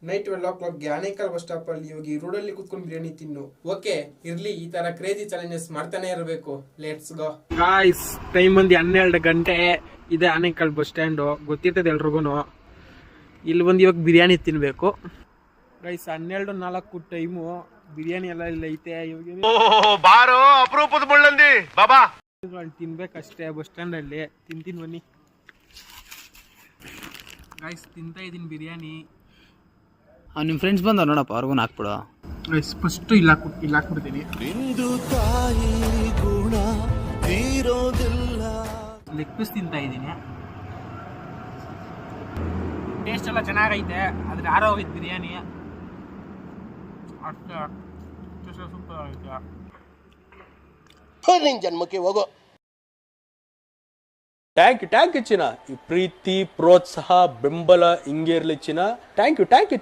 Night 12 o'clockಗೆ Anekal bus stop ಅಲ್ಲಿ ಹೋಗಿ ರೋಡಲ್ಲಿ ಕುತ್ಕೊಂಡು ಬಿರಿಯಾನಿ ತಿನ್ನು. ಓಕೆ ಇರ್ಲಿ, ಈ ತರ ಕ್ರೇಜಿ ಚಾಲೆಂಜಸ್ ಮಾಡ್ತಾನೆ ಇರಬೇಕು. Let's go guys. ಟೈಮ್ ಬಂದು 12 ಗಂಟೆ ಇದೆ. ಆನೇಕಲ್ ಬಸ್ ಸ್ಟ್ಯಾಂಡ್ ಗೊತ್ತಿರ್ತದೆ ಎಲ್ರಿಗೂ. ಇಲ್ಲಿ ಬಂದು ಇವಾಗ ಬಿರಿಯಾನಿ ತಿನ್ಬೇಕು ಗೈಸ್. 12:04 ಟೈಮು. ಬಿರಿಯಾನಿ ಎಲ್ಲ ಇಲ್ಲ ಐತೆ. ಬಾರೋ ಅಪರೂಪದ ಮುಳ್ಳಂದಿ ಬಾಬಾ ತಿನ್ಬೇಕಷ್ಟೇ ಬಸ್ ಸ್ಟ್ಯಾಂಡ್ ಅಲ್ಲಿ. ತಿಂತೀನಿ ಬನ್ನಿ ಗೈಸ್. ತಿಂತಾ ಇದೀನಿ ಬಿರಿಯಾನಿ. ನಿಮ್ಮ ಫ್ರೆಂಡ್ಸ್ ಬಂದವ್ರು ನೋಡಪ್ಪ, ಅವ್ರಿಗೂ ಹಾಕ್ಬಿಡು ಗೈಸ್. ಫಸ್ಟ್ ಇಲ್ಲ ಹಾಕ್ಬಿಡ್ತೀನಿ. ಲೆಗ್ ಪೀಸ್ ತಿಂತಾ ಇದ್ದೀನಿ. ಟೇಸ್ಟ್ ಎಲ್ಲ ಚೆನ್ನಾಗೈತೆ, ಆದ್ರೆ ಆರೋಗೈತೆ ಬಿರಿಯಾನಿ ಅಷ್ಟೇ. ಸೂಪರ್ ಆಗೈತೆ. ನಿನ್ ಜನ್ಮಕ್ಕೆ ಹೋಗೋ. ಟ್ಯಾಂಕ್ ಯು ಚಿನ್ನ. ಈ ಪ್ರೀತಿ ಪ್ರೋತ್ಸಾಹ ಬೆಂಬಲ ಹಿಂಗೆ ಇರ್ಲಿ ಚಿನ್ನ. Thank you